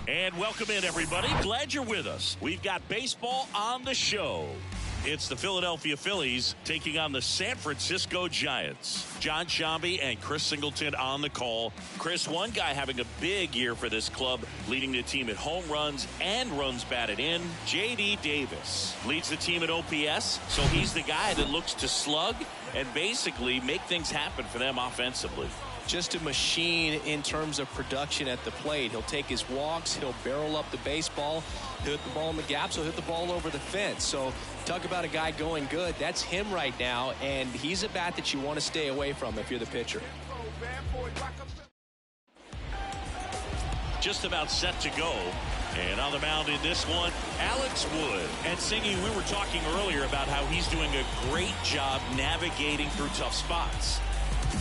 And welcome in, everybody. Glad you're with us. We've got baseball on the show. It's the Philadelphia Phillies taking on the San Francisco Giants. John Shambi and Chris Singleton on the call. Chris, one guy having a big year for this club, leading the team at home runs and runs batted in. J.D. Davis leads the team at OPS, so he's the guy that looks to slug and basically make things happen for them offensively. Just a machine in terms of production at the plate. He'll take his walks, he'll barrel up the baseball, he'll hit the ball in the gaps, he'll hit the ball over the fence. So talk about a guy going good. That's him right now, and he's a bat that you want to stay away from if you're the pitcher. Just about set to go. And on the mound in this one, Alex Wood. And Singy, we were talking earlier about how he's doing a great job navigating through tough spots.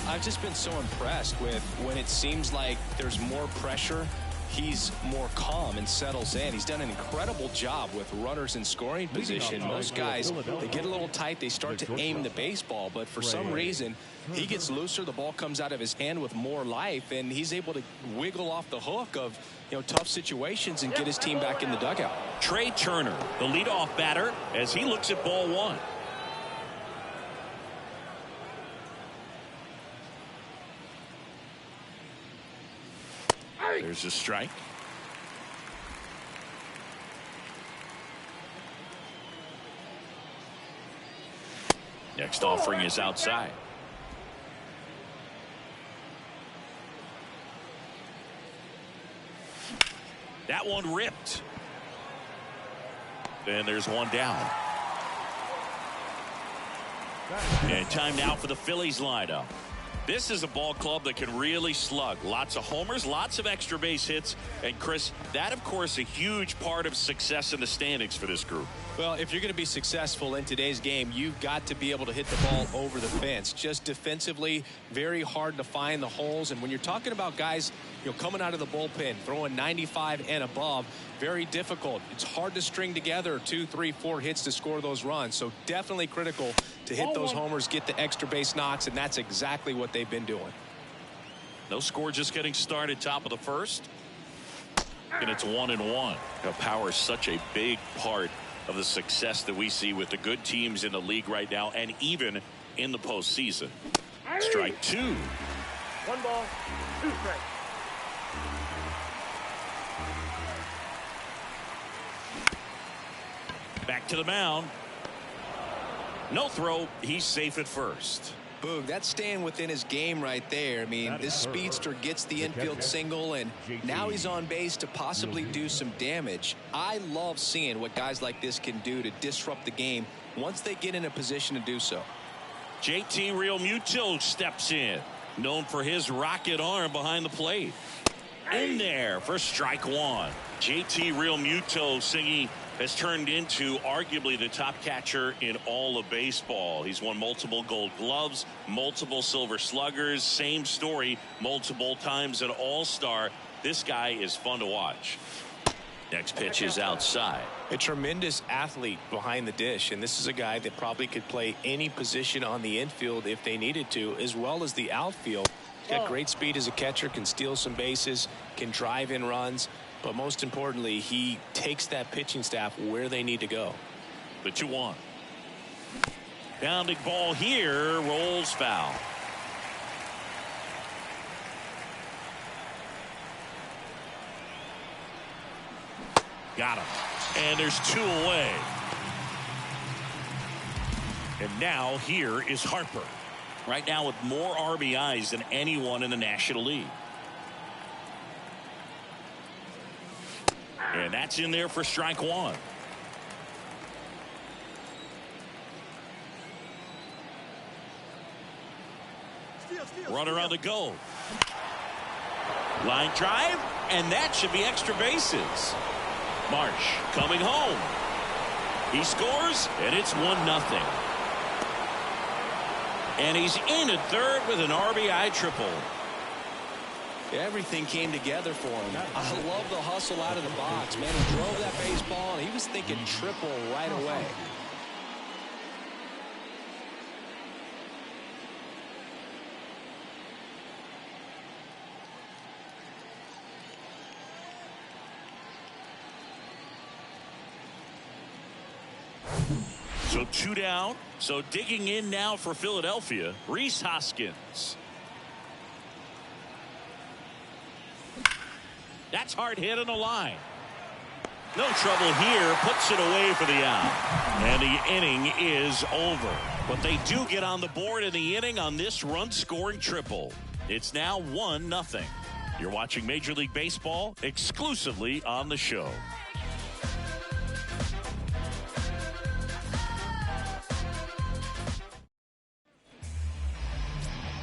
I've just been so impressed with when it seems like there's more pressure, he's more calm and settles in. He's done an incredible job with runners in scoring position. Most guys, they get a little tight, they start to aim the baseball, but for some reason, he gets looser, the ball comes out of his hand with more life, and he's able to wiggle off the hook of tough situations and get his team back in the dugout. Trey Turner, the leadoff batter, as he looks at ball one. There's a strike. Next offering is outside. That one ripped. And there's one down. And time now for the Phillies lineup. This is a ball club that can really slug. Lots of homers, lots of extra base hits. And Chris, that of course a huge part of success in the standings for this group. Well, if you're going to be successful in today's game, you've got to be able to hit the ball over the fence. Just defensively, very hard to find the holes. And when you're talking about guys, coming out of the bullpen, throwing 95 and above, very difficult. It's hard to string together 2, 3, 4 hits to score those runs. So definitely critical to hit those homers, get the extra base knocks, and that's exactly what they've been doing. No score, just getting started, top of the first. And it's 1-1. Power is such a big part of the success that we see with the good teams in the league right now, and even in the postseason. Strike two. 1 ball, 2 strikes. Back to the mound. No throw. He's safe at first. Boog, that's staying within his game right there. I mean, this speedster gets the infield single, and now he's on base to possibly do some damage. I love seeing what guys like this can do to disrupt the game once they get in a position to do so. JT Realmuto steps in, known for his rocket arm behind the plate. In there for strike one. JT Realmuto, Singy, has turned into arguably the top catcher in all of baseball. He's won multiple Gold Gloves, multiple Silver Sluggers, same story, multiple times an All-Star. This guy is fun to watch. Next pitch is outside. A tremendous athlete behind the dish, and this is a guy that probably could play any position on the infield if they needed to, as well as the outfield. He's got great speed as a catcher, can steal some bases, can drive in runs. But most importantly, he takes that pitching staff where they need to go. The 2-1. Pounding ball here, rolls foul. Got him. And there's 2 away. And now here is Harper. Right now with more RBIs than anyone in the National League. And that's in there for strike one. Runner on the go. Line drive, and that should be extra bases. Marsh coming home. He scores, and it's 1-0. And he's in at third with an RBI triple. Everything came together for him. I love the hustle out of the box, man. He drove that baseball, and he was thinking triple right away. So 2 down. So digging in now for Philadelphia, Rhys Hoskins. That's hard hit on the line. No trouble here. Puts it away for the out. And the inning is over. But they do get on the board in the inning on this run-scoring triple. It's now 1-0. You're watching Major League Baseball exclusively on the show.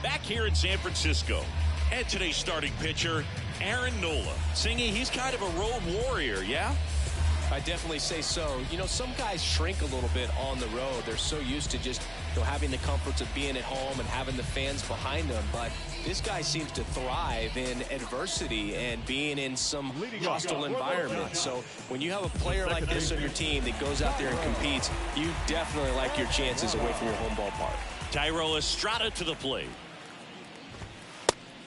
Back here in San Francisco. And today's starting pitcher, A.Nola. Singing, he's kind of a road warrior, yeah? I definitely say so. You know, some guys shrink a little bit on the road. They're so used to just, having the comforts of being at home and having the fans behind them. But this guy seems to thrive in adversity and being in some hostile environment. So when you have a player like this on your team that goes out there and competes, you definitely like your chances away from your home ballpark. Thairo Estrada to the plate.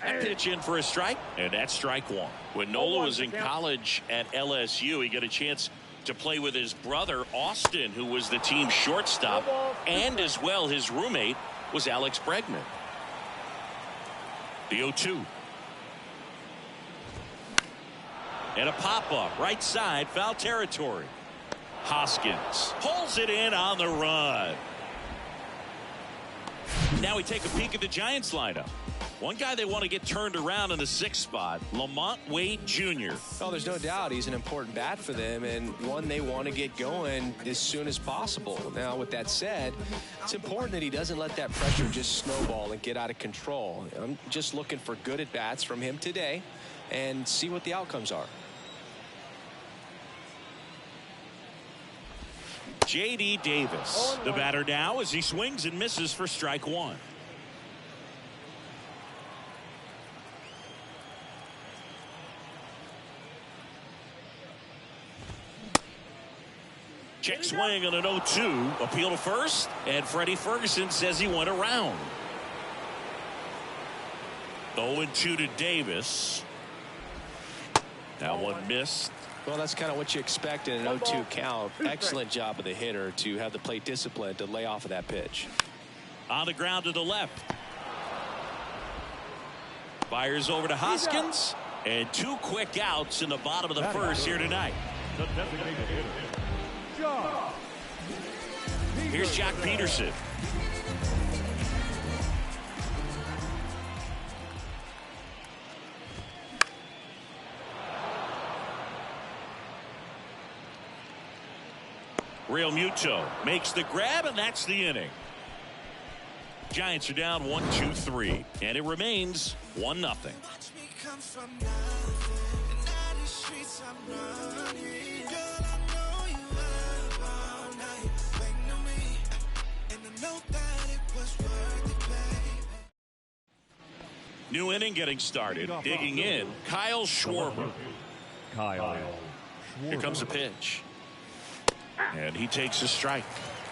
That pitch in for a strike, and that's strike one. When Nola was in college at LSU, he got a chance to play with his brother, Austin, who was the team's shortstop, and as well his roommate was Alex Bregman. The 0-2. And a pop-up, right side, foul territory. Hoskins pulls it in on the run. Now we take a peek at the Giants lineup. One guy they want to get turned around in the 6th spot, Lamont Wade Jr. Oh, there's no doubt he's an important bat for them and one they want to get going as soon as possible. Now, with that said, it's important that he doesn't let that pressure just snowball and get out of control. I'm just looking for good at-bats from him today and see what the outcomes are. J.D. Davis, the batter now as he swings and misses for strike one. Check swing on an 0-2. Appeal to first, and Freddie Ferguson says he went around. 0-2 to Davis. That one missed. Well, that's kind of what you expect in an 0-2 count. Excellent job of the hitter to have the plate discipline to lay off of that pitch. On the ground to the left. Fires over to Hoskins. And 2 quick outs in the bottom of the first here tonight. Here's Jack Peterson. Real Muto makes the grab, and that's the inning. Giants are down 1-2-3, and it remains 1-0. New inning getting started. Digging in, Kyle Schwarber. Here comes a pitch. And he takes a strike.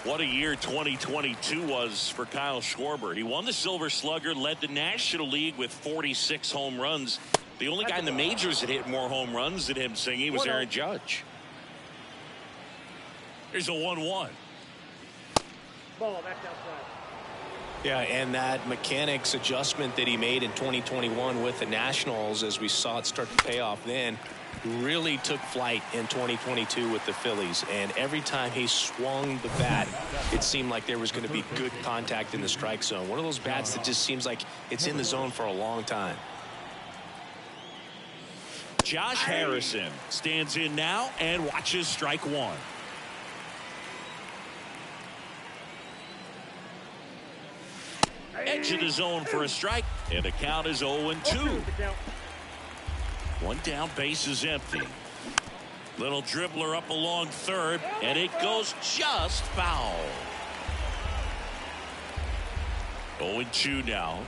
What a year 2022 was for Kyle Schwarber. He won the Silver Slugger, led the National League with 46 home runs. The only guy in the majors that hit more home runs than him, Singy, was Aaron Judge. Here's a 1-1. Ball back outside. Yeah, and that mechanics adjustment that he made in 2021 with the Nationals, as we saw it start to pay off then, really took flight in 2022 with the Phillies. And every time he swung the bat, it seemed like there was going to be good contact in the strike zone. One of those bats that just seems like it's in the zone for a long time. Josh Harrison stands in now and watches strike one. Edge of the zone for a strike, and the count is 0-2. One down, base is empty. Little dribbler up along third, and it goes just foul. 0-2 now.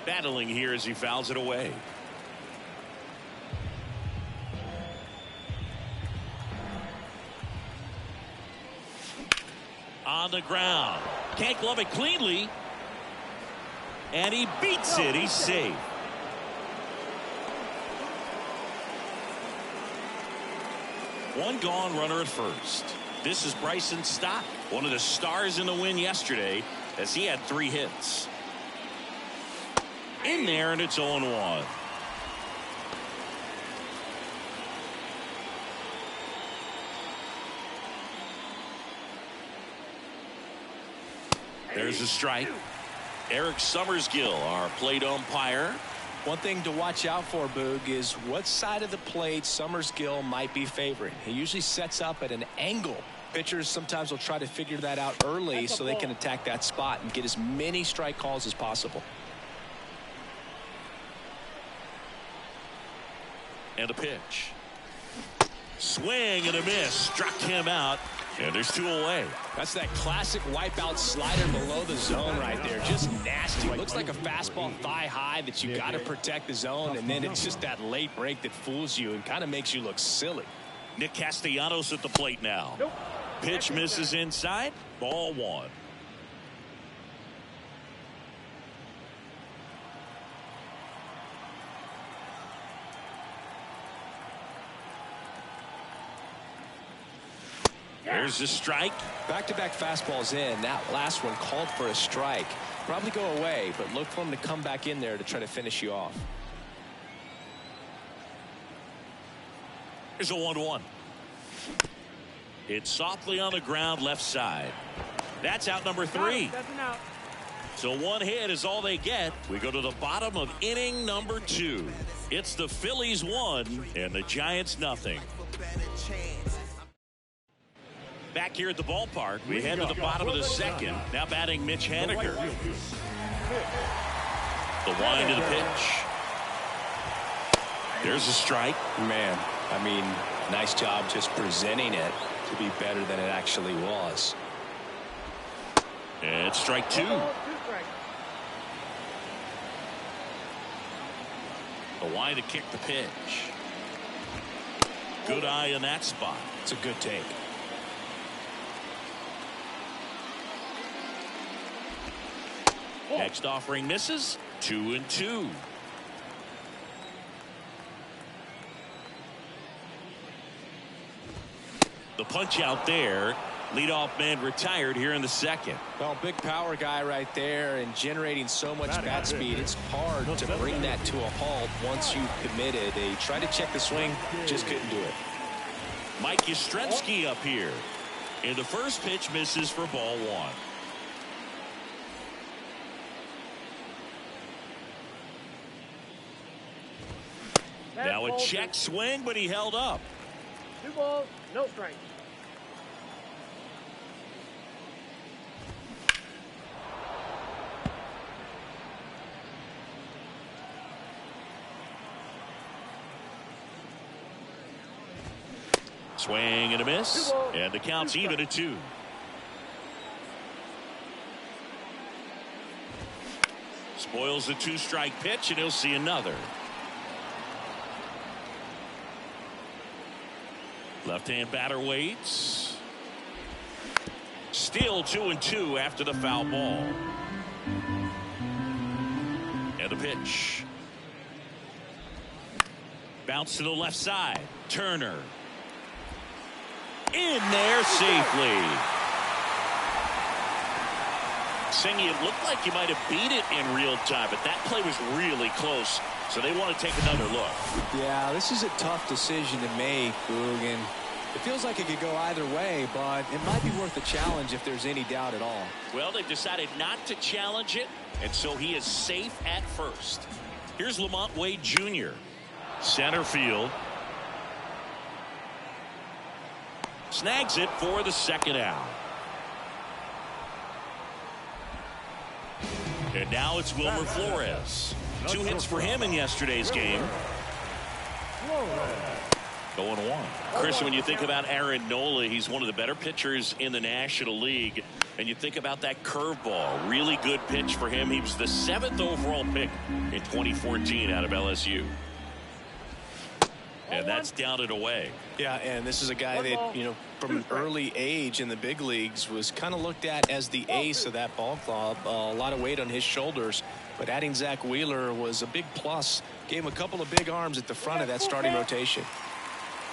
Battling here as he fouls it away. On the ground. Can't glove it cleanly. And he beats it. He's safe. One gone, runner at first. This is Bryson Stott, one of the stars in the win yesterday, as he had 3 hits. In there, and it's 0-1. There's a strike. Eric Summersgill, our plate umpire. One thing to watch out for, Boog, is what side of the plate Summersgill might be favoring. He usually sets up at an angle. Pitchers sometimes will try to figure that out early so they can attack that spot and get as many strike calls as possible. And a pitch. Swing and a miss. Struck him out. And there's 2 away. That's that classic wipeout slider below the zone right there. Just nasty. Looks like a fastball thigh high that you got to protect the zone, and then it's just that late break that fools you and kind of makes you look silly. Nick Castellanos at the plate now. Nope. Pitch misses inside. Ball 1. There's a strike. Back-to-back fastballs in. That last one called for a strike. Probably go away, but look for him to come back in there to try to finish you off. Here's a 1-1. It's softly on the ground left side. That's out number 3. That's an out. So 1 hit is all they get. We go to the bottom of inning number 2. It's the Phillies 1 and the Giants nothing. Back here at the ballpark, we head to the bottom of the 2nd. Now batting Mitch Haniger. The wind of the pitch. There's a strike. Man, I mean, nice job just presenting it to be better than it actually was. And strike 2. 2 strikes. The wind to kick the pitch. Good eye in that spot. It's a good take. Next offering misses. 2-2. The punch out there. Leadoff man retired here in the 2nd. Well, big power guy right there and generating so much bat speed. It's hard to bring that to a halt once you've committed. They tried to check the swing, just couldn't do it. Mike Yastrzemski up here. And the first pitch misses for ball 1. Now a check swing, but he held up. 2 balls, no strikes. Swing and a miss. And the count's even at 2. Spoils the 2-strike pitch, and he'll see another. Left-hand batter waits. Still 2-2 after the foul ball. And a pitch. Bounce to the left side. Turner. In there safely. Singy, it looked like you might have beat it in real time, but that play was really close. So they want to take another look. Yeah, this is a tough decision to make, Boog, and it feels like it could go either way, but it might be worth a challenge if there's any doubt at all. Well, they've decided not to challenge it, and so he is safe at first. Here's Lamont Wade Jr. Center field. Snags it for the 2nd out. And now it's Wilmer Flores. 2 hits for him in yesterday's game. 0-1. Chris, when you think about A.Nola, he's one of the better pitchers in the National League. And you think about that curveball. Really good pitch for him. He was the 7th overall pick in 2014 out of LSU. And that's down and away. Yeah, and this is a guy that, you know, from an early age in the big leagues was kind of looked at as the ace of that ball club. A lot of weight on his shoulders. But adding Zach Wheeler was a big plus. Gave him a couple of big arms at the front of that starting rotation.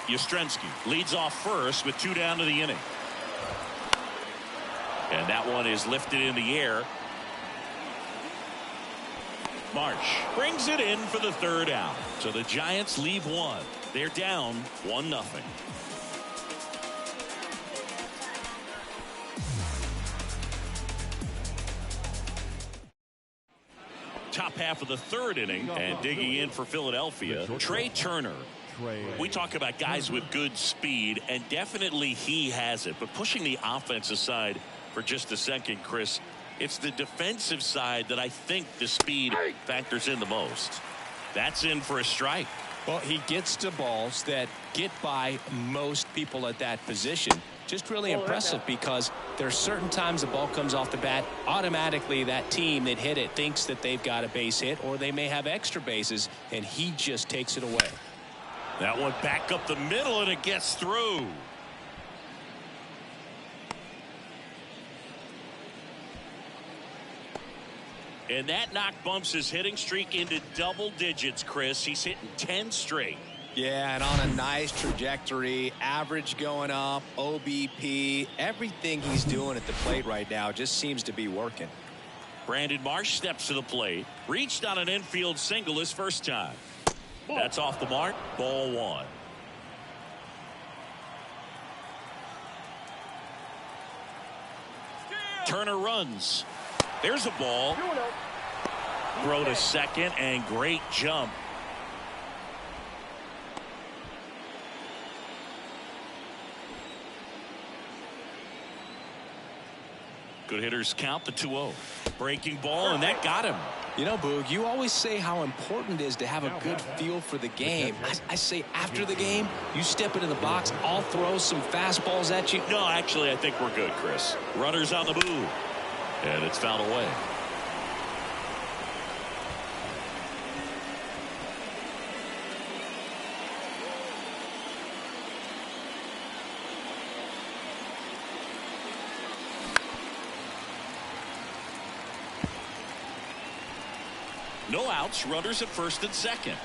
Yastrzemski leads off first with 2 down to the inning. And that one is lifted in the air. Marsh brings it in for the third out. So the Giants leave one. They're down 1-0. Top half of the third inning, and digging in for Philadelphia, Trey Turner. We talk about guys with good speed, and definitely he has it. But pushing the offense aside for just a second, Chris, it's the defensive side that I think the speed factors in the most. That's in for a strike. Well, he gets to balls that get by most people at that position. Just really impressive because there's certain times the ball comes off the bat, automatically that team that hit it thinks that they've got a base hit, or they may have extra bases, and he just takes it away. That one back up the middle, and it gets through. And that knock bumps his hitting streak into double digits, Chris. He's hitting 10 straight. Yeah, and on a nice trajectory, average going up, OBP, everything he's doing at the plate right now just seems to be working. Brandon Marsh steps to the plate, reached on an infield single his first time. That's off the mark, ball one. Turner runs. There's a ball. Throw to second, and great jump. Good hitters count the 2-0. Breaking ball, and that got him. You know, Boog, you always say how important it is to have a good feel for the game. I say after the game, you step into the box, I'll throw some fastballs at you. No, actually, I think we're good, Chris. Runners on the move. And it's fouled away. No outs, runners at first and second.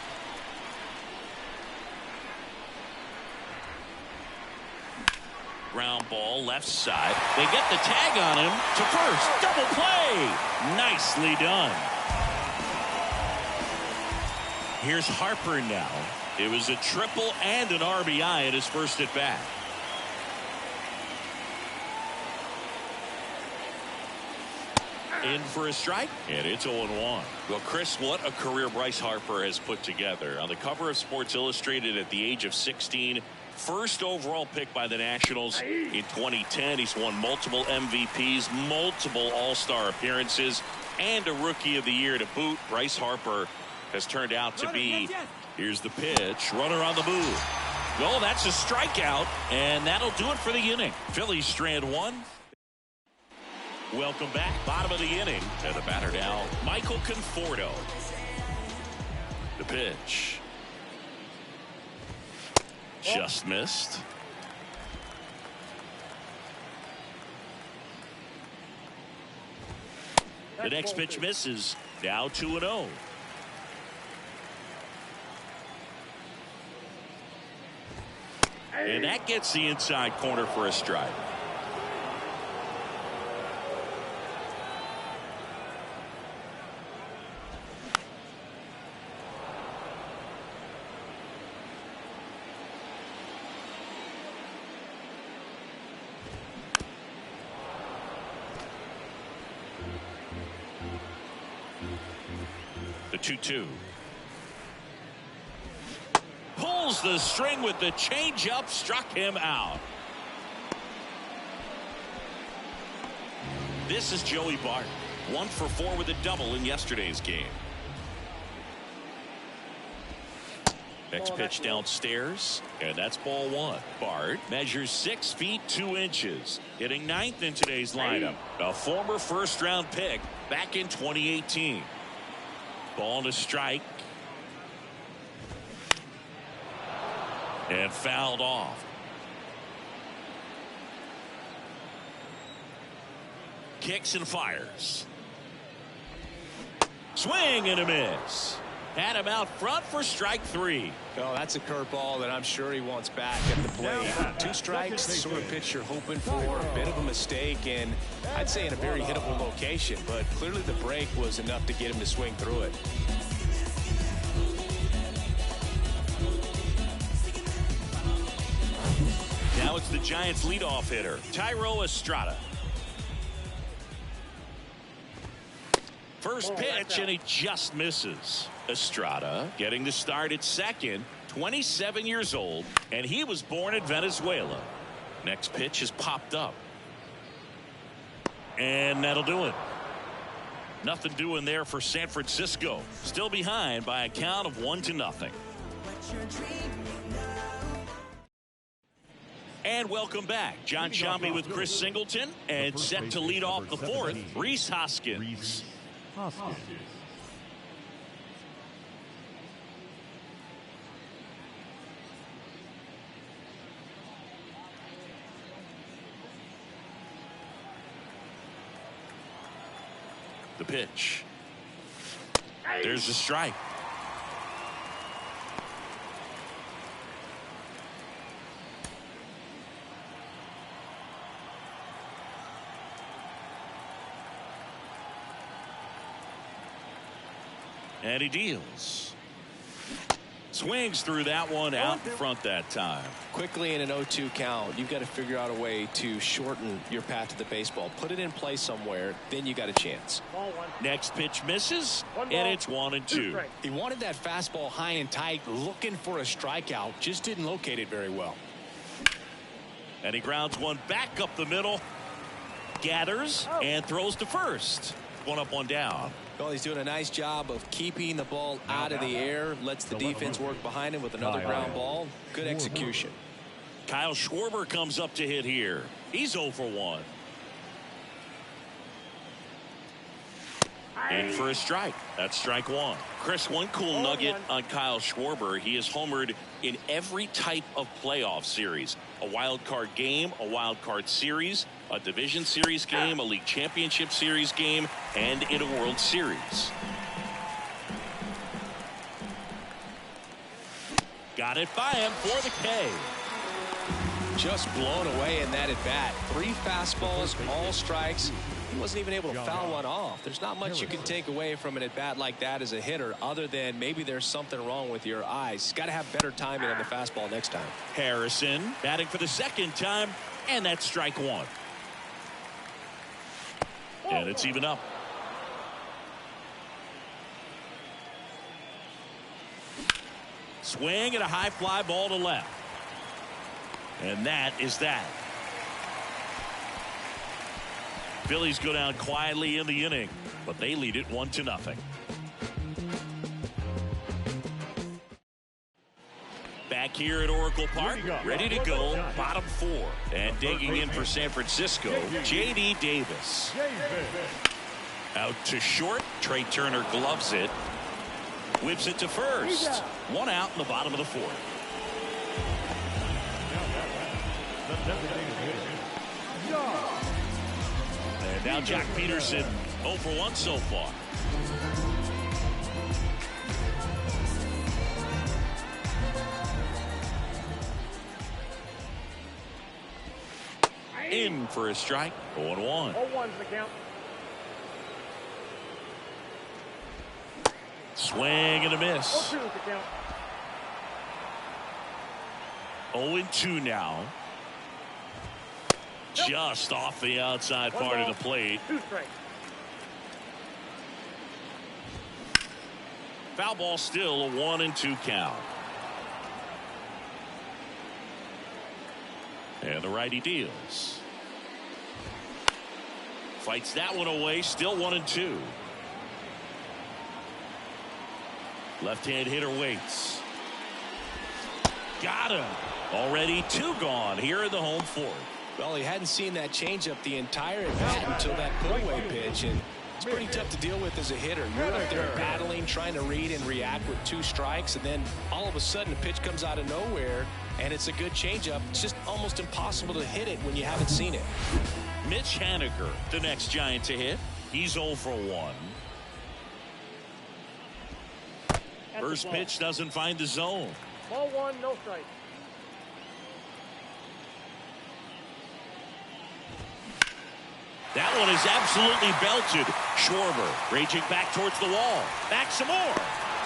Ground ball left side. They get the tag on him to first. Double play. Nicely done. Here's Harper now. It was a triple and an RBI in his first at bat. In for a strike, and it's 0-1. Well, Chris, what a career Bryce Harper has put together. On the cover of Sports Illustrated at the age of 16, first overall pick by the Nationals in 2010. He's won multiple MVPs, multiple All-Star appearances, and a Rookie of the Year to boot. Bryce Harper has turned out to be, here's the pitch, runner on the move. Well, that's a strikeout, and that'll do it for the inning. Phillies strand one. Welcome back, bottom of the inning, and the batter now, Michael Conforto. The pitch. Just missed. The next pitch misses. Now 2-0. And that gets the inside corner for a strike. The 2-2. Pulls the string with the changeup, struck him out. This is Joey Bart, 1 for 4 with a double in yesterday's game. Next pitch downstairs, and that's ball one. Bart measures 6 feet 2 inches, hitting 9th in today's lineup. A former first-round pick back in 2018. Ball to strike. And fouled off. Kicks and fires. Swing and a miss. Had him out front for strike 3. Oh, that's a curveball that I'm sure he wants back at the plate. 2 strikes, the sort of pitch you're hoping for. A bit of a mistake, and I'd say in a very hittable location, but clearly the break was enough to get him to swing through it. Now it's the Giants' leadoff hitter, Thairo Estrada. First pitch, and he just misses. Estrada getting the start at second, 27 years old, and he was born in Venezuela. Next pitch has popped up. And that'll do it. Nothing doing there for San Francisco. Still behind by a count of 1-0. And welcome back. John Sciambi with Chris Singleton, and set to lead off the fourth, Rhys Hoskins. The pitch. There's the strike. And he deals. Swings through that one out in front that time. Quickly in an 0-2 count, you've got to figure out a way to shorten your path to the baseball. Put it in play somewhere, then you got a chance. Next pitch misses, and it's 1-2. He wanted that fastball high and tight, looking for a strikeout. Just didn't locate it very well. And he grounds one back up the middle. Gathers and throws to first. 1 up, 1 down. Well, he's doing a nice job of keeping the ball out of the air. Lets the defense work behind him with another ground ball. Good execution. Kyle Schwarber comes up to hit here. He's 0 for 1. In for a strike. That's strike 1. Chris, one cool nugget on Kyle Schwarber. He has homered in every type of playoff series. A wild card game, a wild card series, a division series game, a league championship series game, and in a World Series. Got it by him for the K. Just blown away in that at bat. 3 fastballs, all strikes. He wasn't even able to foul one off. There's not much you can take away from an at bat like that as a hitter, other than maybe there's something wrong with your eyes. Got to have better timing on the fastball next time. Harrison batting for the second time, and that's strike 1. And it's even up. Swing and a high fly ball to left. And that is that. Phillies go down quietly in the inning, but they lead it 1-0. Back here at Oracle Park, ready to go, bottom 4. And digging in for San Francisco, J.D. Davis. Out to short, Trey Turner gloves it. Whips it to first. 1 out in the bottom of the 4th. And now Jack Peterson 0 for 1 so far. In for a strike. 0-1. 0-1's the count. Swing and a miss. 0-2's the count. 0-2 now. Just off the outside part of the plate. 2 strikes. Foul ball, still a 1-2 count. And the righty deals. Fights that one away, still 1-2. Left-hand hitter waits. Got him. Already 2 gone here in the home 4th. Well, he hadn't seen that changeup the entire at bat until that pull-away pitch, and it's pretty tough to deal with as a hitter. You're up there battling, trying to read and react with 2 strikes, and then all of a sudden a pitch comes out of nowhere, and it's a good changeup. It's just almost impossible to hit it when you haven't seen it. Mitch Haniger, the next Giant to hit. He's 0 for 1. First pitch doesn't find the zone. Ball one, no strike. That one is absolutely belted. Schwarber raging back towards the wall. Back some more.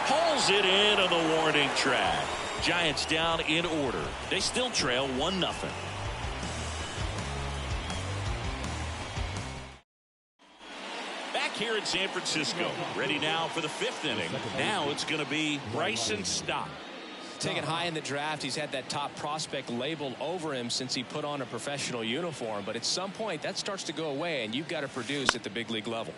Pulls it in on the warning track. Giants down in order. They still trail 1-0. Back here in San Francisco. Ready now for the 5th inning. Now it's going to be Bryson Stott. Taken high in the draft, he's had that top prospect label over him since he put on a professional uniform. But at some point, that starts to go away, and you've got to produce at the big league level.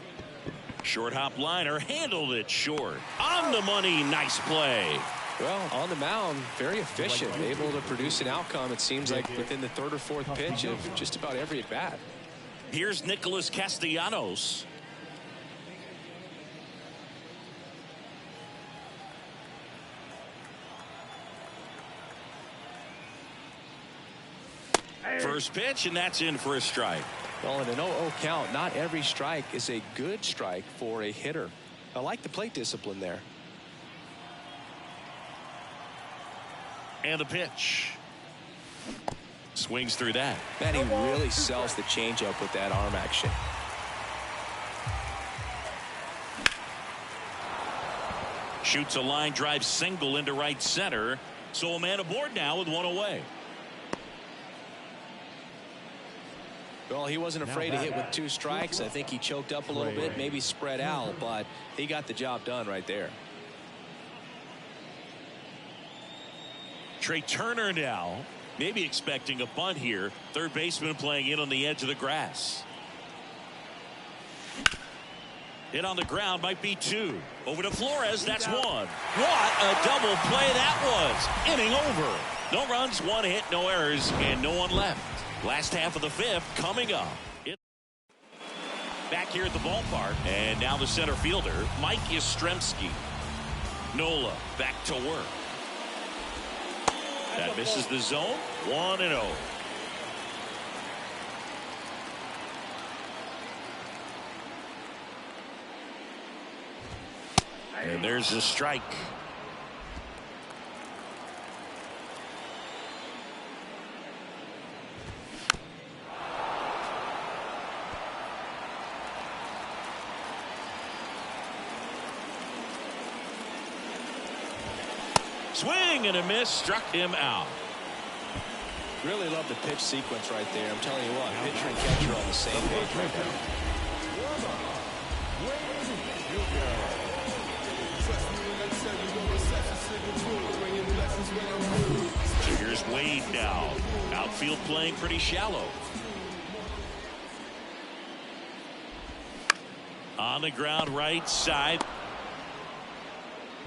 Short hop liner, handled it short. On the money, nice play. Well, on the mound, very efficient, able to produce an outcome, it seems like, within the 3rd or 4th pitch of just about every at-bat. Here's Nicholas Castellanos. First pitch, and that's in for a strike. Well, in an 0-0 count, not every strike is a good strike for a hitter. I like the plate discipline there. And the pitch. Swings through that. Man, he really sells the changeup with that arm action. Shoots a line drive single into right center. So a man aboard now with 1 away. Well, he wasn't afraid to hit with 2 strikes. I think he choked up a little bit, maybe spread out, but he got the job done right there. Trey Turner now, maybe expecting a bunt here. Third baseman playing in on the edge of the grass. Hit on the ground, might be 2. Over to Flores, that's 1. What a double play that was. Inning over. No runs, 1 hit, no errors, and no one left. Last half of the 5th coming up. Back here at the ballpark, and now the center fielder, Mike Yastrzemski. Nola back to work. That misses the zone. 1-0. And there's a strike. Swing and a miss, struck him out. Really love the pitch sequence right there. I'm telling you what, pitcher and catcher on the same page right now. So here's Wade now. Outfield playing pretty shallow. On the ground right side.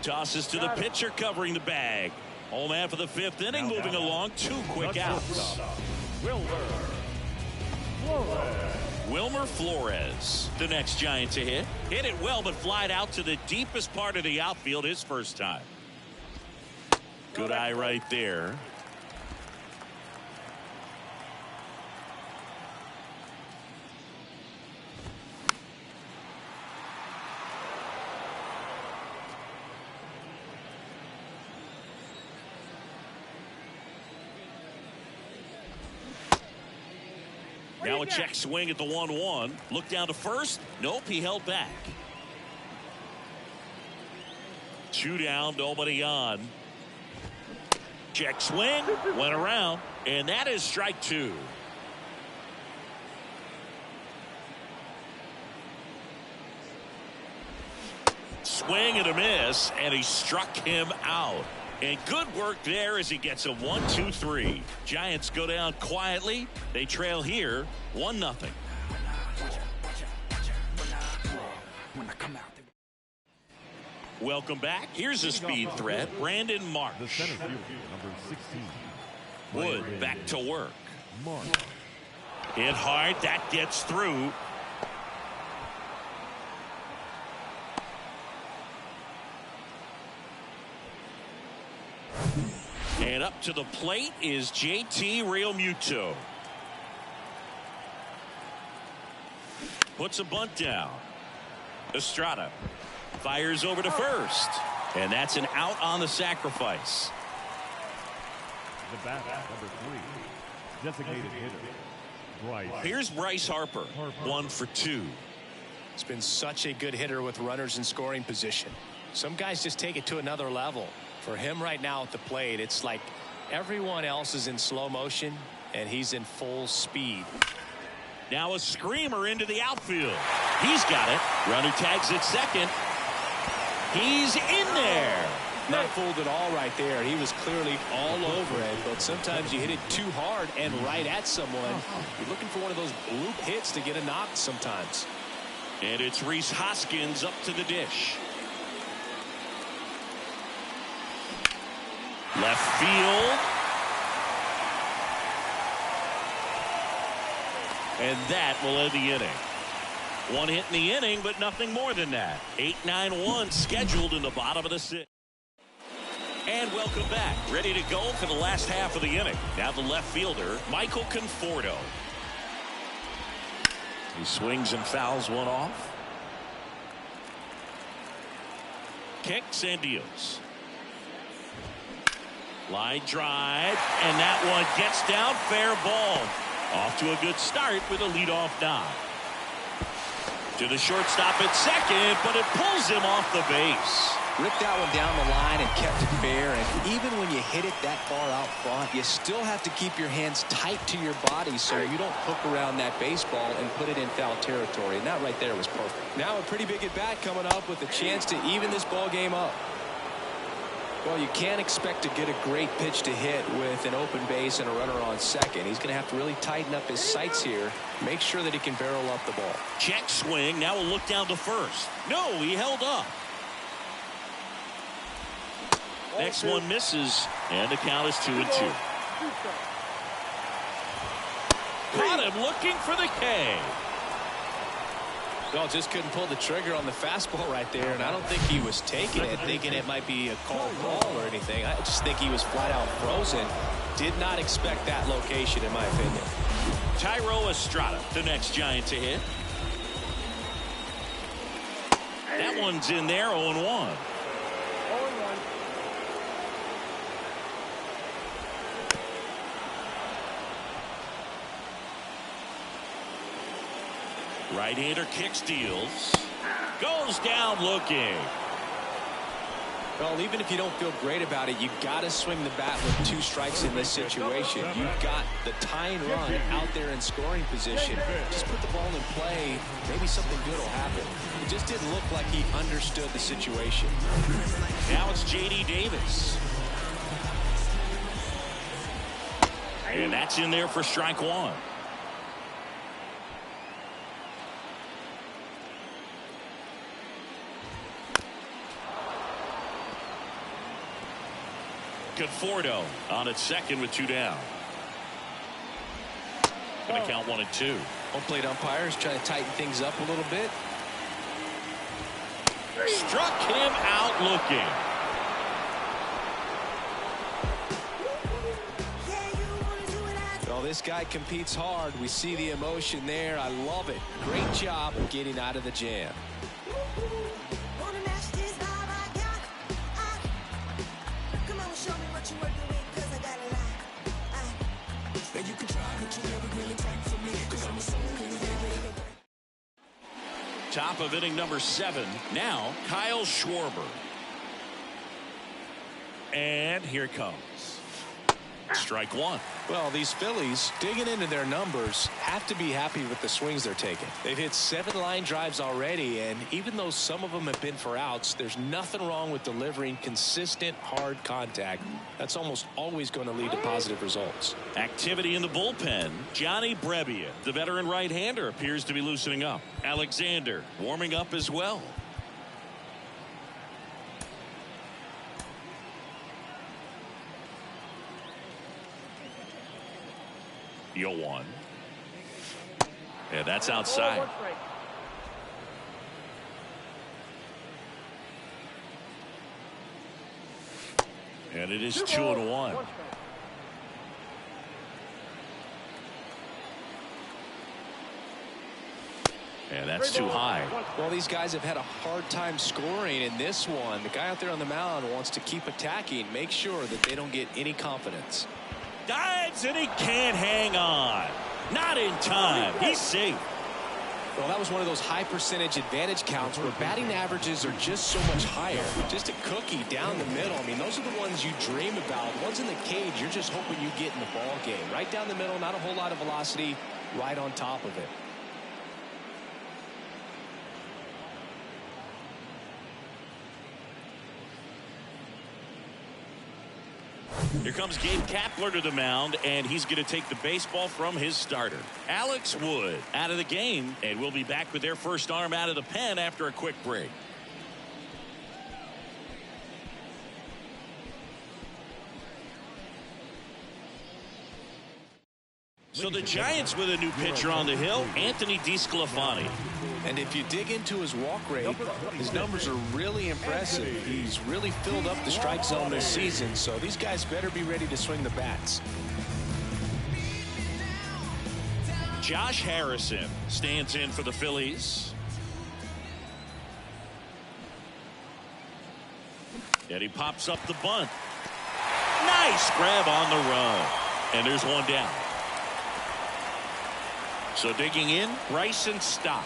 Tosses to the pitcher covering the bag. Home half of the 5th inning moving along. 2 quick outs. Wilmer Flores, the next Giant to hit. Hit it well, but flied out to the deepest part of the outfield his first time. Good eye right there. Now a check swing at the 1-1. Look down to first. Nope, he held back. 2 down, nobody on. Check swing, went around, and that is strike 2. Swing and a miss, and he struck him out. And good work there as he gets a 1-2-3. Giants go down quietly. They trail here 1-0. Welcome back. Here's a speed threat. Brandon Marsh. The center fielder, number 16. Wood back to work. Hit hard. That gets through. And up to the plate is JT Realmuto. Puts a bunt down. Estrada fires over to first. And that's an out on the sacrifice. The bat, number 3, designated hitter, Bryce. Here's Bryce Harper, 1 for 2. It's been such a good hitter with runners in scoring position. Some guys just take it to another level. For him right now at the plate, it's like everyone else is in slow motion and he's in full speed. Now a screamer into the outfield. He's got it. Runner tags at second. He's in there. Not fooled at all right there. He was clearly all over it, but sometimes you hit it too hard and right at someone. You're looking for one of those bloop hits to get a knock sometimes. And it's Rhys Hoskins up to the dish. Left field. And that will end the inning. 1 hit in the inning, but nothing more than that. 8-9-1 scheduled in the bottom of the 6th. And welcome back. Ready to go for the last half of the inning. Now the left fielder, Michael Conforto. He swings and fouls one off. Kicks and deals. Line drive, and that one gets down, fair ball. Off to a good start with a leadoff knock. To the shortstop at second, but it pulls him off the base. Ripped that one down the line and kept it fair, and even when you hit it that far out front, you still have to keep your hands tight to your body so you don't hook around that baseball and put it in foul territory, and that right there was perfect. Now a pretty big at bat coming up with a chance to even this ball game up. Well, you can't expect to get a great pitch to hit with an open base and a runner on second. He's going to have to really tighten up his sights here, make sure that he can barrel up the ball. Check swing. Now we'll look down to first. No, he held up. Next one misses, and the count is 2-2. Caught him looking for the K. Well, just couldn't pull the trigger on the fastball right there, and I don't think he was taking it, thinking it might be a called ball or anything. I just think he was flat out frozen. Did not expect that location, in my opinion. Tyro Estrada, the next Giant to hit. That one's in there, 0-1. 0-1. Right-hander kicks, deals. Goes down looking. Well, even if you don't feel great about it, you got to swing the bat with 2 strikes in this situation. You've got the tying run out there in scoring position. Just put the ball in play. Maybe something good will happen. It just didn't look like he understood the situation. Now it's J.D. Davis. And that's in there for strike 1. Conforto on at second with 2 down. Going to count 1-2. Home plate umpires trying to tighten things up a little bit. Struck him out looking. Well, this guy competes hard. We see the emotion there. I love it. Great job of getting out of the jam. Top of inning number 7. Now Kyle Schwarber. And here it comes. Strike 1. Well, these Phillies digging into their numbers have to be happy with the swings they're taking. They've hit 7 line drives already, and even though some of them have been for outs, there's nothing wrong with delivering consistent hard contact. That's almost always going to lead to positive results. Activity in the bullpen. Johnny Brebbia, the veteran right-hander, appears to be loosening up. Alexander warming up as well. 0-1. And that's outside. And it is 2-1. And that's too high. Well, these guys have had a hard time scoring in this one. The guy out there on the mound wants to keep attacking, make sure that they don't get any confidence. Dives, and he can't hang on. Not in time. He's safe. Well, that was one of those high percentage advantage counts where batting averages are just so much higher. Just a cookie down the middle. I mean, those are the ones you dream about. Ones in the cage, you're just hoping you get in the ball game. Right down the middle, not a whole lot of velocity, right on top of it. Here comes Gabe Kapler to the mound, and he's going to take the baseball from his starter. Alex Wood out of the game, and we'll be back with their first arm out of the pen after a quick break. So the Giants with a new pitcher on the hill, Anthony DeSclafani. And if you dig into his walk rate, his numbers are really impressive. He's really filled up the strike zone this season, so these guys better be ready to swing the bats. Josh Harrison stands in for the Phillies. And he pops up the bunt. Nice grab on the run. And there's one down. So digging in, Bryson Stott.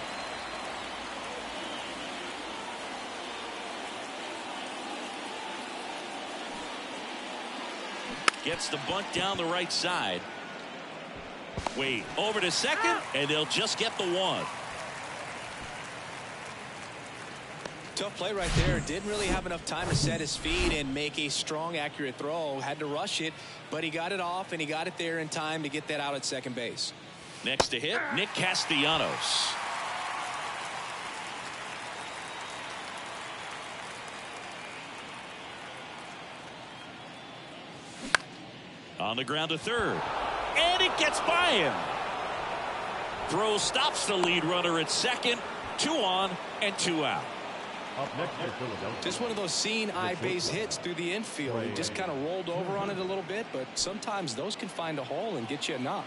Gets the bunt down the right side. Wait, over to second, and they'll just get the one. Tough play right there. Didn't really have enough time to set his feet and make a strong, accurate throw. Had to rush it, but he got it off, and he got it there in time to get that out at second base. Next to hit, Nick Castellanos. On the ground to third. And it gets by him. Throw stops the lead runner at second. 2 on and 2 out. Up next for Philadelphia. Just one of those seeing eye base hits through the infield. He just kind of rolled over on it a little bit, but sometimes those can find a hole and get you a knock.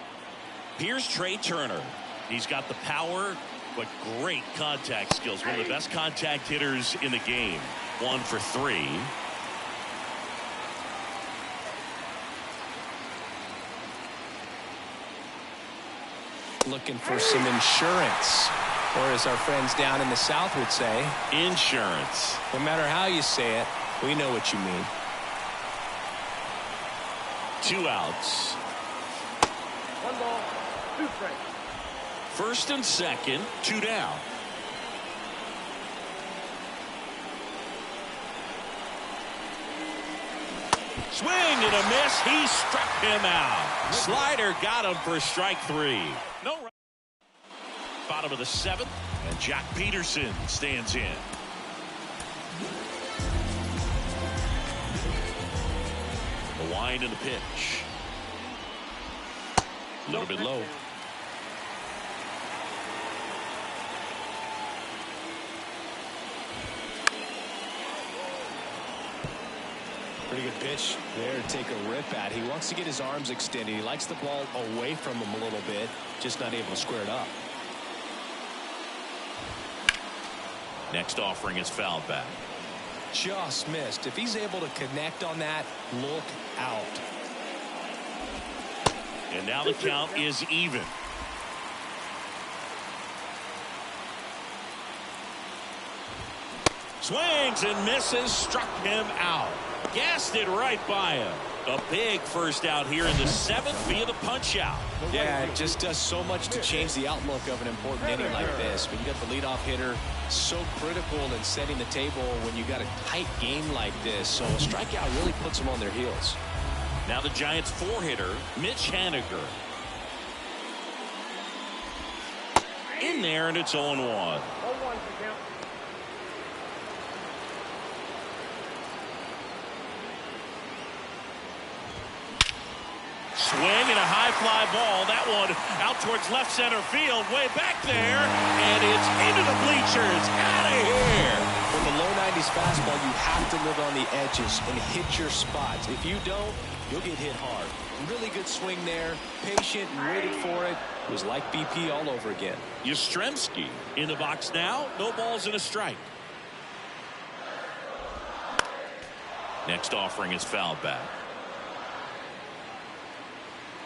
Here's Trey Turner. He's got the power, but great contact skills. One of the best contact hitters in the game. 1 for 3. Looking for some insurance, or as our friends down in the South would say, insurance. No matter how you say it, we know what you mean. 2 outs. 1 ball, 2 strikes. First and second, 2 down. Swing and a miss. He struck him out. Slider got him for strike 3. No. Bottom of the 7th, and Jack Peterson stands in. The wind and the pitch. A little bit low. Pretty good pitch there to take a rip at. He wants to get his arms extended. He likes the ball away from him a little bit, just not able to square it up. Next offering is fouled back. Just missed. If he's able to connect on that, look out. And now the count is even. Swings and misses, struck him out. Gassed it right by him. A big first out here in the 7th via the punch out. Yeah, it just does so much to change the outlook of an important inning like this. When you got the leadoff hitter, so critical in setting the table when you got a tight game like this. So a strikeout really puts them on their heels. Now the Giants 4-hitter, Mitch Haniger. In there, and it's 0-1. 0-1 the count. Swing and a high fly ball. That one out towards left center field. Way back there. And it's into the bleachers. Out of here. When the low 90s fastball, you have to live on the edges and hit your spots. If you don't, you'll get hit hard. Really good swing there. Patient and waited for it. It was like BP all over again. Yastrzemski in the box now. No balls and a strike. Next offering is fouled back.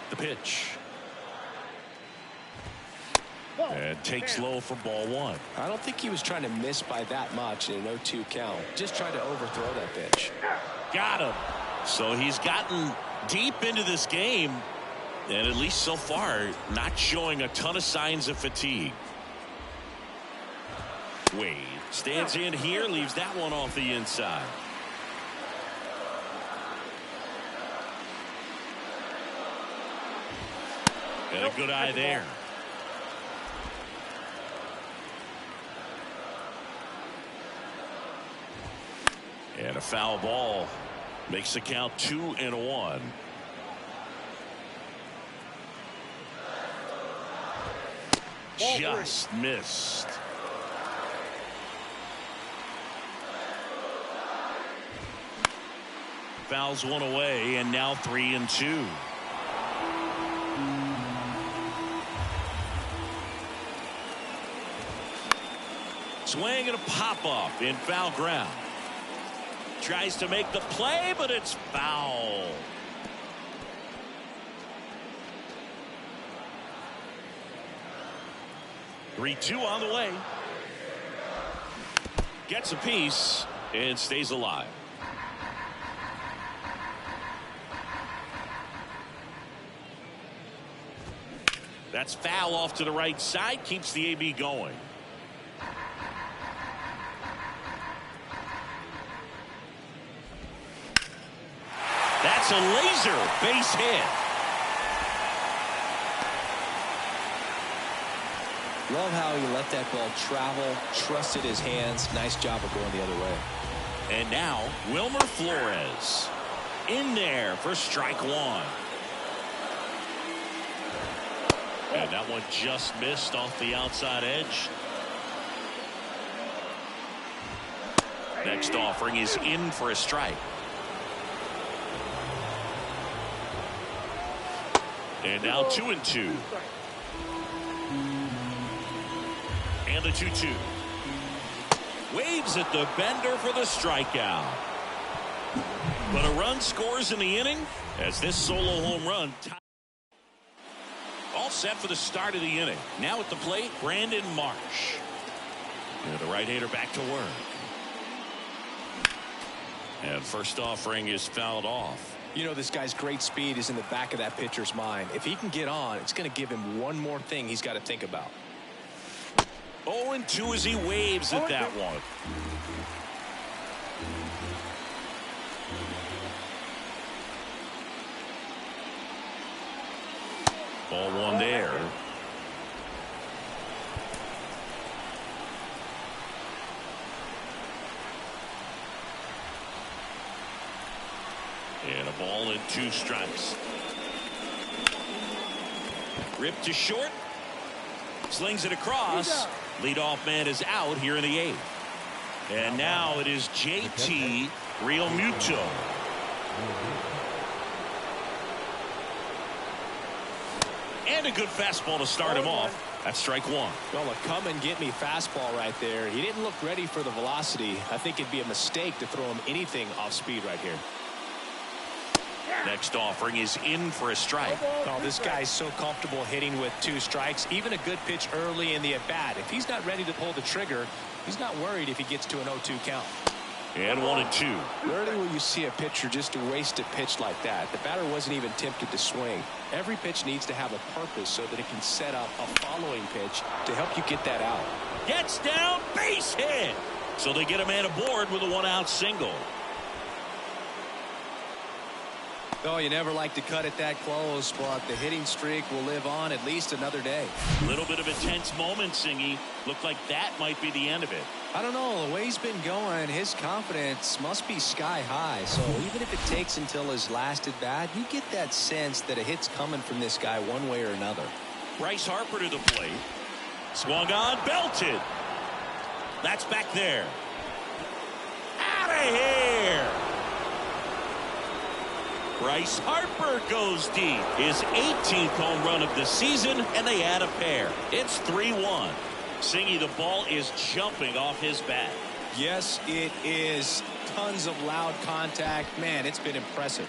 The pitch. And takes low for ball one. I don't think he was trying to miss by that much in an 0-2 count. Just tried to overthrow that pitch. Got him. So he's gotten deep into this game, and at least so far, not showing a ton of signs of fatigue. Wade stands in here, leaves that one off the inside. And a good eye there. And a foul ball makes the count 2-1. Just missed. Fouls one away, and now 3-2. Swing and a pop-off in foul ground. Tries to make the play, but it's foul. Three-two on the way. Gets a piece and stays alive. That's foul off to the right side. Keeps the AB going. That's a laser base hit. Love how he let that ball travel, trusted his hands. Nice job of going the other way. And now Wilmer Flores in there for strike one. And that one just missed off the outside edge. Next offering is in for a strike. And now 2-2. And the 2-2. Waves at the bender for the strikeout. But a run scores in the inning as this solo home run. All set for the start of the inning. Now at the plate, Brandon Marsh. And the right-hander back to work. And first offering is fouled off. You know, this guy's great speed is in the back of that pitcher's mind. If he can get on, it's going to give him one more thing he's got to think about. 0-2 as he waves at that one. Ball one there. And a ball and 2 strikes. Ripped to short. Slings it across. Leadoff man is out here in the 8th. And now it is JT Realmuto. And a good fastball to start him off. That's strike one. Well, a come and get me fastball right there. He didn't look ready for the velocity. I think it'd be a mistake to throw him anything off speed right here. Next offering is in for a strike. Oh, this guy's so comfortable hitting with 2 strikes. Even a good pitch early in the at-bat. If he's not ready to pull the trigger, he's not worried if he gets to an 0-2 count. And 1-2. Rarely will you see a pitcher just waste a pitch like that. The batter wasn't even tempted to swing. Every pitch needs to have a purpose so that it can set up a following pitch to help you get that out. Gets down, base hit. So they get a man aboard with a 1-out single. Oh, you never like to cut it that close, but the hitting streak will live on at least another day. A little bit of a tense moment, Singy. Looked like that might be the end of it. I don't know. The way he's been going, his confidence must be sky high. So even if it takes until his last at bat, you get that sense that a hit's coming from this guy one way or another. Bryce Harper to the plate. Swung on, belted. That's back there. hair. Bryce Harper goes deep. His 18th home run of the season, and they add a pair. It's 3-1. Singy, the ball is jumping off his bat. Yes, it is. Tons of loud contact. Man, it's been impressive.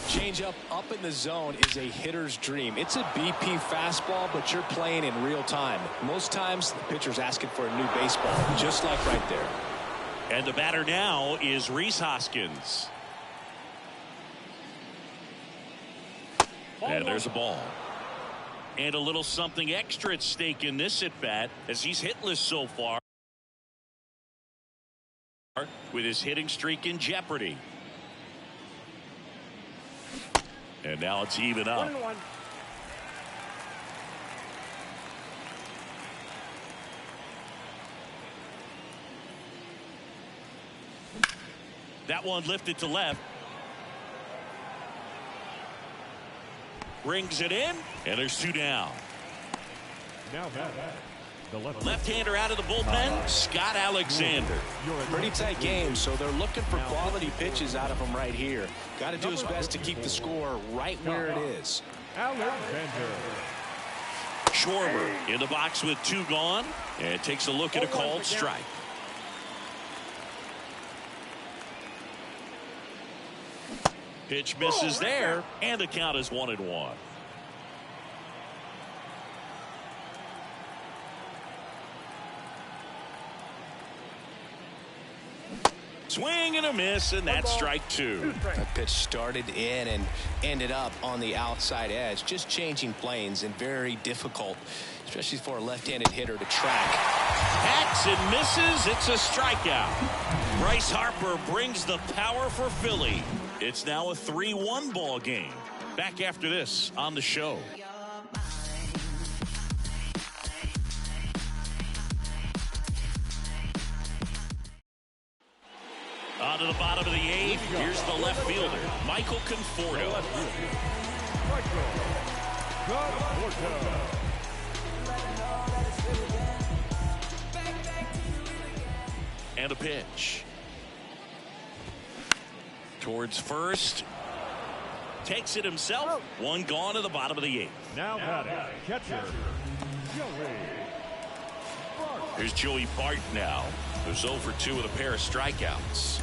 Changeup up in the zone is a hitter's dream. It's a BP fastball, but you're playing in real time. Most times, the pitcher's asking for a new baseball, just like right there. And the batter now is Rhys Hoskins. And there's a ball. And a little something extra at stake in this at-bat, as he's hitless so far, with his hitting streak in jeopardy. And now it's even up. 1-1. That one lifted to left. Brings it in, and there's 2 down. Now batting, the Left-hander out of the bullpen, Scott Alexander. Pretty tight game, so they're looking for quality pitches out of him right here. Got to do his best to keep the score right where it is. Alexander. Schwarber in the box with 2 gone, and takes a look at a called strike. Pitch misses there, and the count is 1-1. Swing and a miss, and that's strike 2. That pitch started in and ended up on the outside edge. Just changing planes and very difficult, especially for a left-handed hitter to track. Hacks and misses. It's a strikeout. Bryce Harper brings the power for Philly. It's now a 3-1 ball game. Back after this on the show. On to the bottom of the 8th. Here's the left fielder, Michael Conforto. And a pitch. Towards first. Takes it himself. 1 gone to the bottom of the 8th. Now batting, catcher, Joey. Here's Joey Bart now. Who's 0 for 2 with a pair of strikeouts.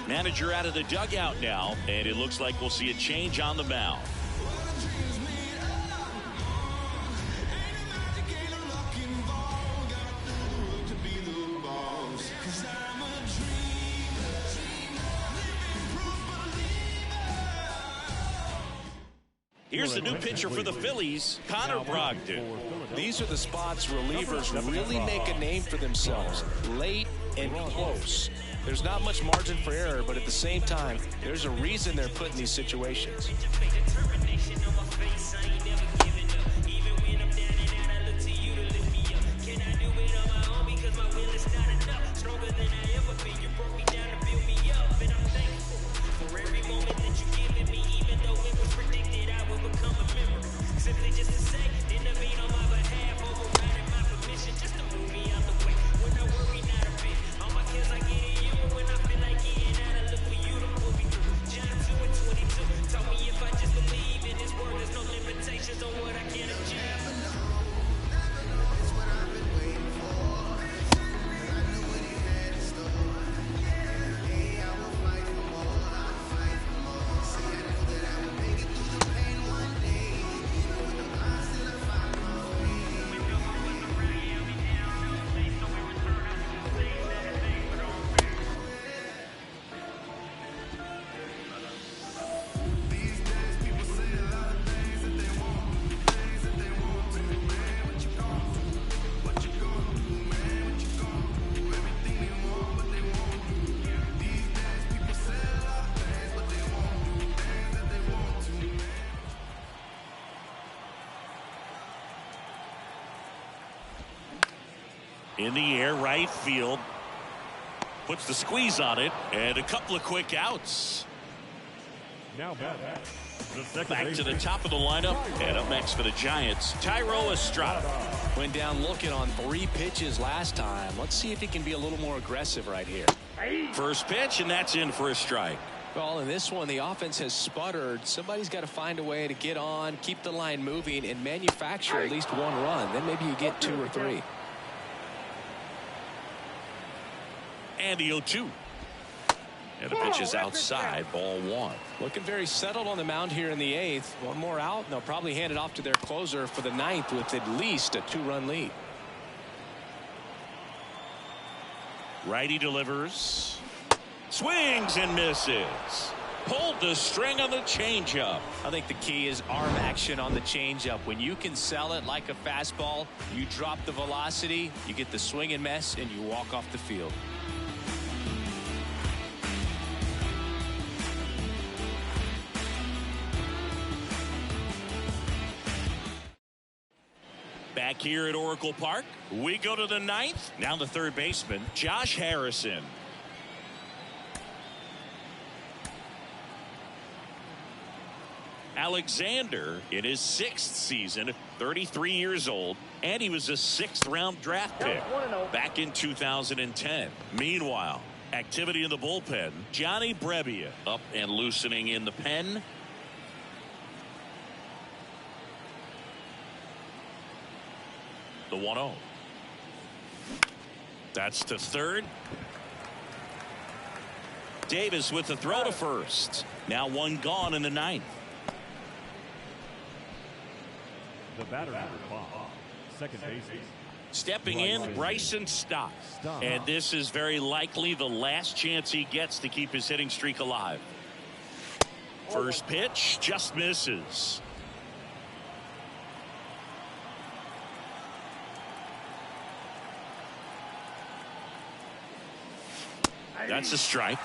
Manager out of the dugout now, and it looks like we'll see a change on the mound. Here's the new pitcher for the Phillies, Connor Brogdon. These are the spots relievers really make a name for themselves. Late and close. There's not much margin for error, but at the same time, there's a reason they're put in these situations. In the air, right field. Puts the squeeze on it, and a couple of quick outs. Now back. Back to the top of the lineup, and up next for the Giants, Thairo Estrada. Went down looking on 3 pitches last time. Let's see if he can be a little more aggressive right here. First pitch, and that's in for a strike. Well, in this one, the offense has sputtered. Somebody's got to find a way to get on, keep the line moving, and manufacture at least 1 run. Then maybe you get 2 or 3. And the 0-2. And the pitch is outside, ball 1. Looking very settled on the mound here in the 8th. 1 more out, and they'll probably hand it off to their closer for the 9th with at least a 2-run lead. Righty delivers. Swings and misses. Pulled the string on the changeup. I think the key is arm action on the changeup. When you can sell it like a fastball, you drop the velocity, you get the swing and miss, and you walk off the field. Back here at Oracle Park, we go to the 9th. Now the third baseman, Josh Harrison. Alexander in his 6th season, 33 years old, and he was a 6th-round draft pick back in 2010. Meanwhile, activity in the bullpen, Johnny Brebbia up and loosening in the pen. The 1-0. That's to third. Davis with the throw to first. Now 1 gone in the 9th. The batter number 5, second baseman. Stepping in, Bryson Stott. And this is very likely the last chance he gets to keep his hitting streak alive. First pitch just misses. That's a strike.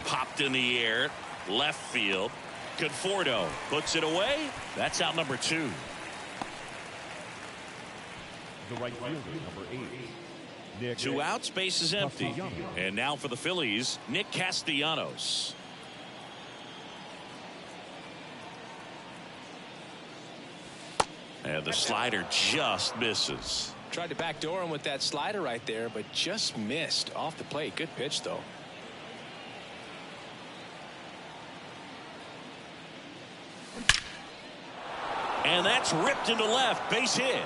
Popped in the air, left field. Conforto puts it away. That's out number 2. The right fielder, number 8. Nick 2 outs, base is empty. Castellanos. And now for the Phillies, Nick Castellanos. And the slider just misses. Tried to backdoor him with that slider right there, but just missed off the plate. Good pitch, though. And that's ripped into left, base hit.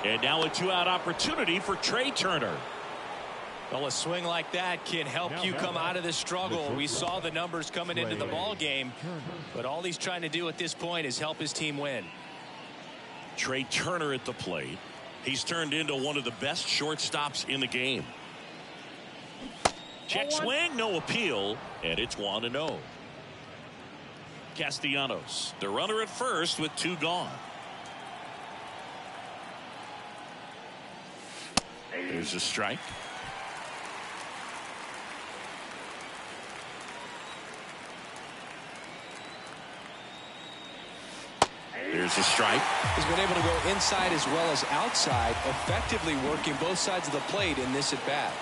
And now a 2-out opportunity for Trey Turner. Well, a swing like that can help you come out of this struggle. We saw the numbers coming into the ball game, but all he's trying to do at this point is help his team win. Trey Turner at the plate. He's turned into one of the best shortstops in the game. Check swing, no appeal, and it's 1-0. Castellanos, the runner at first with 2 gone. There's a strike. There's a strike. He's been able to go inside as well as outside, effectively working both sides of the plate in this at bat.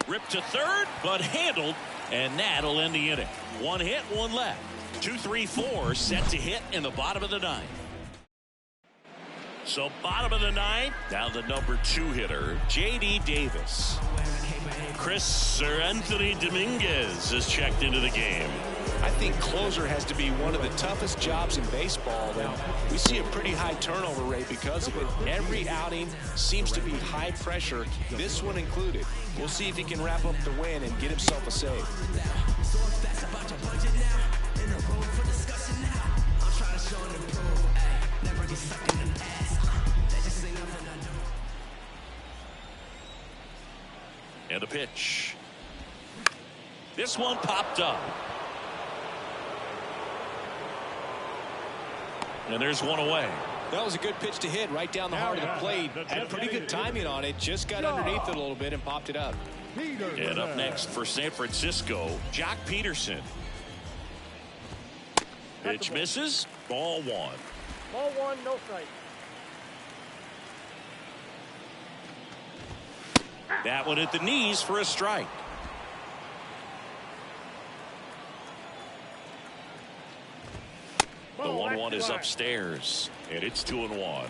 Ripped to third, but handled, and that'll end the inning. 1 hit, 1 left. 2, 3, 4 set to hit in the bottom of the 9th. So bottom of the 9th, now the number 2 hitter, J.D. Davis. Anthony Dominguez is checked into the game. I think closer has to be one of the toughest jobs in baseball, and we see a pretty high turnover rate because of it. Every outing seems to be high pressure, this one included. We'll see if he can wrap up the win and get himself a save. I'm trying to show them the proof, never get stuck in an ass. pitch. This one popped up. And there's one away. That was a good pitch to hit right down the heart of the plate. Had pretty good timing on it. Just got underneath it a little bit and popped it up. And up next for San Francisco, Jock Peterson. Pitch misses. Ball one. Ball one, no strike. That one at the knees for a strike. The 1-1 is upstairs, and it's 2-1.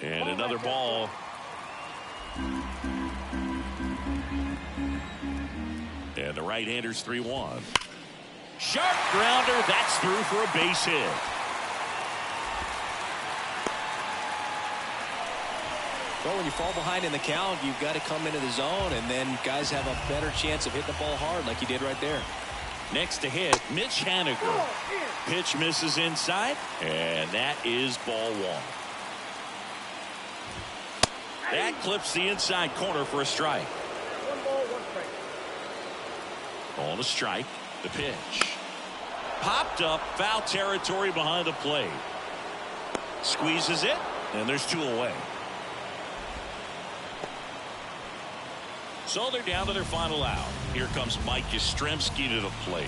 And another ball. And the right-hander's 3-1. Sharp grounder. That's through for a base hit. Well, when you fall behind in the count, you've got to come into the zone, and then guys have a better chance of hitting the ball hard like he did right there. Next to hit, Mitch Haniger. Pitch misses inside, and that is ball one. That clips the inside corner for a strike. 1 ball, 1 strike. On a strike, the pitch. Popped up, foul territory behind the plate. Squeezes it, and there's 2 away. So they're down to their final out. Here comes Mike Yastrzemski to the plate.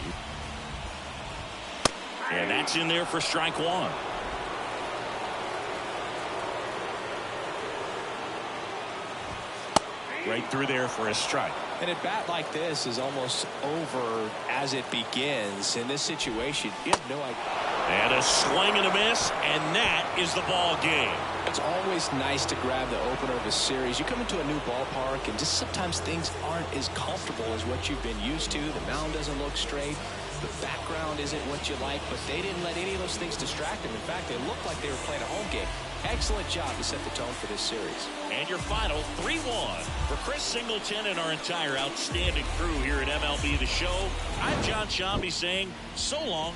And that's in there for strike one. Right through there for a strike. And a bat like this is almost over as it begins. In this situation, you have no idea. And a swing and a miss, and that is the ball game. It's always nice to grab the opener of a series. You come into a new ballpark, and just sometimes things aren't as comfortable as what you've been used to. The mound doesn't look straight. The background isn't what you like, but they didn't let any of those things distract them. In fact, they looked like they were playing a home game. Excellent job to set the tone for this series. And your final 3-1 for Chris Singleton and our entire outstanding crew here at MLB The Show. I'm John Shambi saying so long.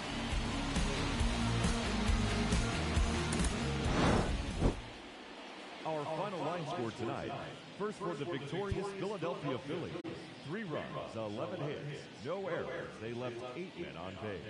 Our final line score tonight. First for the victorious Philadelphia Phillies. 3 runs, 11 hits, no errors. They left 8 men on base.